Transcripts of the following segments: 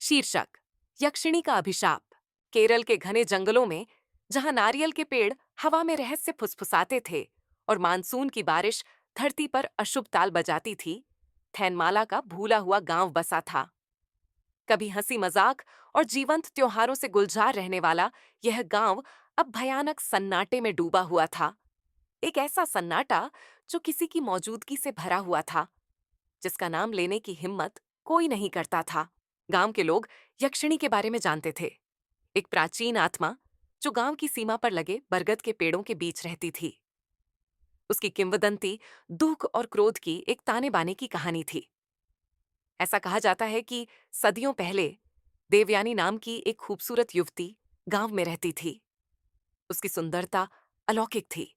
शीर्षक: यक्षिणी का अभिशाप। केरल के घने जंगलों में, जहां नारियल के पेड़ हवा में रहस्य फुसफुसाते थे और मानसून की बारिश धरती पर अशुभ ताल बजाती थी, थैनमाला का भूला हुआ गांव बसा था। कभी हंसी मजाक और जीवंत त्योहारों से गुलजार रहने वाला यह गांव अब भयानक सन्नाटे में डूबा हुआ था। एक ऐसा सन्नाटा जो किसी की मौजूदगी से भरा हुआ था, जिसका नाम लेने की हिम्मत कोई नहीं करता था। गांव के लोग यक्षिणी के बारे में जानते थे, एक प्राचीन आत्मा जो गांव की सीमा पर लगे बरगद के पेड़ों के बीच रहती थी। उसकी किंवदंती दुख और क्रोध की एक ताने बाने की कहानी थी। ऐसा कहा जाता है कि सदियों पहले देवयानी नाम की एक खूबसूरत युवती गांव में रहती थी। उसकी सुंदरता अलौकिक थी,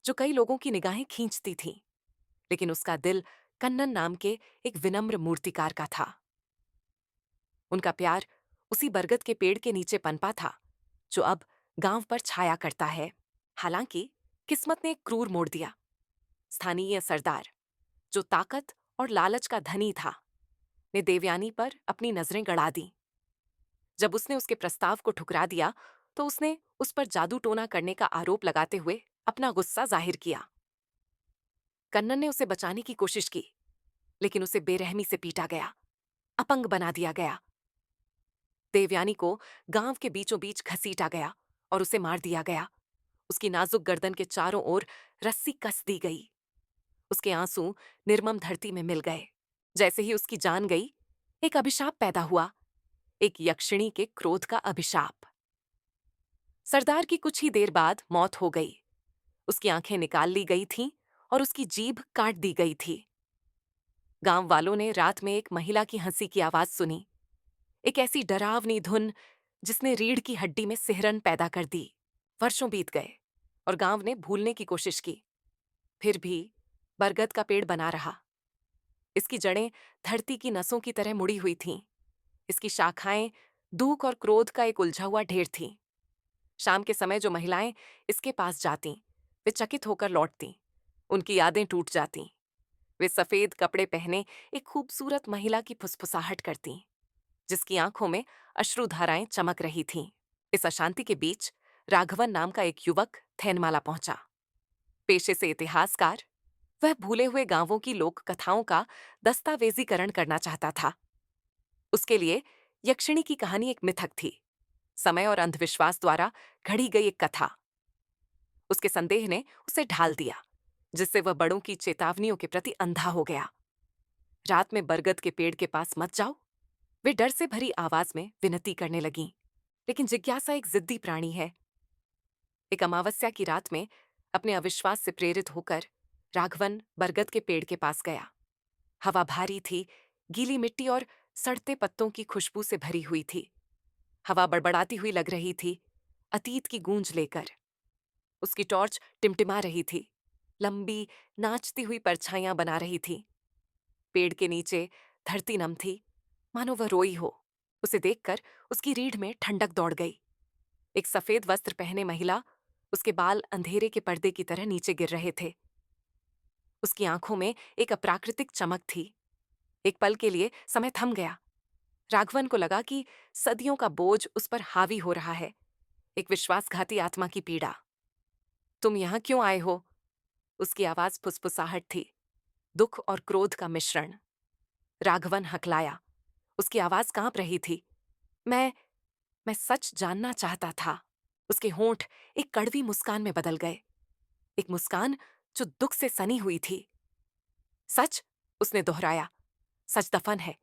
जो कई लोगों की निगाहें खींचती थी। लेकिन उसका दिल कन्नन नाम के एक विनम्र मूर्तिकार का था। उनका प्यार उसी बरगद के पेड़ के नीचे पनपा था, जो अब गांव पर छाया करता है। हालांकि किस्मत ने एक क्रूर मोड़ दिया। स्थानीय सरदार, जो ताकत और लालच का धनी था, ने देवयानी पर अपनी नजरें गड़ा दी। जब उसने उसके प्रस्ताव को ठुकरा दिया, तो उसने उस पर जादू टोना करने का आरोप लगाते हुए अपना गुस्सा जाहिर किया। कन्नन ने उसे बचाने की कोशिश की, लेकिन उसे बेरहमी से पीटा गया, अपंग बना दिया गया। देवयानी को गांव के बीचों बीच घसीटा गया और उसे मार दिया गया। उसकी नाजुक गर्दन के चारों ओर रस्सी कस दी गई। उसके आंसू निर्मम धरती में मिल गए। जैसे ही उसकी जान गई, एक अभिशाप पैदा हुआ, एक यक्षिणी के क्रोध का अभिशाप। सरदार की कुछ ही देर बाद मौत हो गई। उसकी आंखें निकाल ली गई थीं और उसकी जीभ काट दी गई थी। गांव वालों ने रात में एक महिला की हंसी की आवाज सुनी, एक ऐसी डरावनी धुन जिसने रीढ़ की हड्डी में सिहरन पैदा कर दी। वर्षों बीत गए और गांव ने भूलने की कोशिश की, फिर भी बरगद का पेड़ बना रहा। इसकी जड़ें धरती की नसों की तरह मुड़ी हुई थीं। इसकी शाखाएं दुख और क्रोध का एक उलझा हुआ ढेर थीं। शाम के समय जो महिलाएं इसके पास जातीं, वे चकित होकर लौटतीं। उनकी यादें टूट जातीं। वे सफेद कपड़े पहने एक खूबसूरत महिला की फुसफुसाहट करतीं, जिसकी आंखों में अश्रुधाराएं चमक रही थीं। इस अशांति के बीच राघवन नाम का एक युवक थैनमाला पहुंचा। पेशे से इतिहासकार, वह भूले हुए गांवों की लोक कथाओं का दस्तावेजीकरण करना चाहता था। उसके लिए यक्षिणी की कहानी एक मिथक थी, समय और अंधविश्वास द्वारा घड़ी गई एक कथा। उसके संदेह ने उसे ढाल दिया, जिससे वह बड़ों की चेतावनियों के प्रति अंधा हो गया। रात में बरगद के पेड़ के पास मत जाओ, वे डर से भरी आवाज में विनती करने लगीं। लेकिन जिज्ञासा एक जिद्दी प्राणी है। एक अमावस्या की रात में अपने अविश्वास से प्रेरित होकर राघवन बरगद के पेड़ के पास गया। हवा भारी थी, गीली मिट्टी और सड़ते पत्तों की खुशबू से भरी हुई थी। हवा बड़बड़ाती हुई लग रही थी, अतीत की गूंज लेकर। उसकी टॉर्च टिमटिमा रही थी, लंबी नाचती हुई परछाइयां बना रही थी। पेड़ के नीचे धरती नम थी, मानो वह रोई हो। उसे देखकर उसकी रीढ़ में ठंडक दौड़ गई। एक सफेद वस्त्र पहने महिला, उसके बाल अंधेरे के पर्दे की तरह नीचे गिर रहे थे। उसकी आंखों में एक अप्राकृतिक चमक थी। एक पल के लिए समय थम गया। राघवन को लगा कि सदियों का बोझ उस पर हावी हो रहा है, एक विश्वासघाती आत्मा की पीड़ा। तुम यहां क्यों आए हो? उसकी आवाज फुसफुसाहट थी, दुख और क्रोध का मिश्रण। राघवन हकलाया। उसकी आवाज कांप रही थी। मैं मैं सच जानना चाहता था। उसके होंठ एक कड़वी मुस्कान में बदल गए, एक मुस्कान जो दुख से सनी हुई थी। सच? उसने दोहराया। सच दफन है,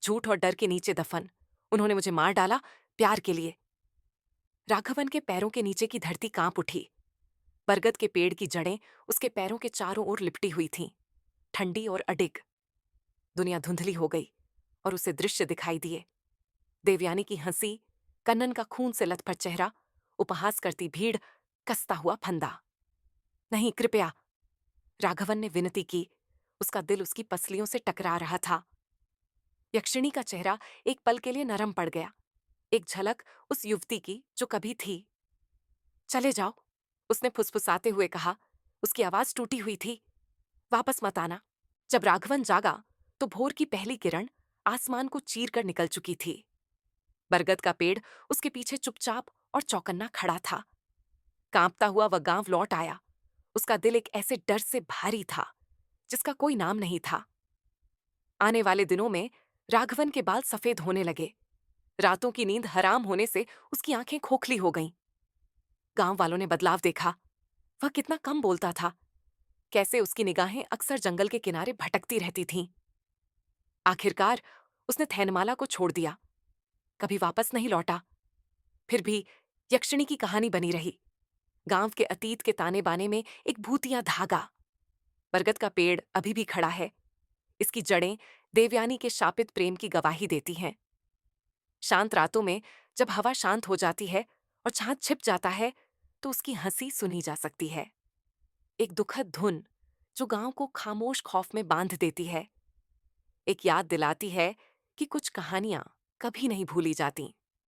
झूठ और डर के नीचे दफन। उन्होंने मुझे मार डाला, प्यार के लिए। राघवन के पैरों के नीचे की धरती कांप उठी। बरगद के पेड़ की जड़ें उसके पैरों के चारों ओर लिपटी हुई थीं, ठंडी और अडिग। दुनिया धुंधली हो गई और उसे दृश्य दिखाई दिए। देवयानी की हंसी, कन्नन का खून से लथपथ चेहरा, उपहास करती भीड़, कसता हुआ फंदा। नहीं, कृपया, राघवन ने विनती की। उसका दिल उसकी पसलियों से टकरा रहा था। यक्षिणी का चेहरा एक पल के लिए नरम पड़ गया। एक झलक उस युवती की जो कभी थी। चले जाओ, उसने फुसफुसाते हुए कहा। उसकी आवाज टूटी हुई थी। वापस मत आना। जब राघवन जागा तो भोर की पहली किरण आसमान को चीर कर निकल चुकी थी। बरगद का पेड़ उसके पीछे चुपचाप और चौकन्ना खड़ा था। कांपता हुआ वह गांव लौट आया। उसका दिल एक ऐसे डर से भारी था जिसका कोई नाम नहीं था। आने वाले दिनों में राघवन के बाल सफेद होने लगे। रातों की नींद हराम होने से उसकी आंखें खोखली हो गईं। गांव वालों ने बदलाव देखा। वह कितना कम बोलता था, कैसे उसकी निगाहें अक्सर जंगल के किनारे भटकती रहती थीं। आखिरकार उसने थैनमाला को छोड़ दिया, कभी वापस नहीं लौटा। फिर भी यक्षिणी की कहानी बनी रही। गांव के अतीत के ताने बाने में एक भूतिया धागा। बरगद का पेड़ अभी भी खड़ा है। इसकी जड़ें देवयानी के शापित प्रेम की गवाही देती हैं। शांत रातों में जब हवा शांत हो जाती है और चांद छिप जाता है, तो उसकी हंसी सुनी जा सकती है। एक दुखद धुन जो गांव को खामोश खौफ में बांध देती है। एक याद दिलाती है कि कुछ कहानियां कभी नहीं भूली जाती।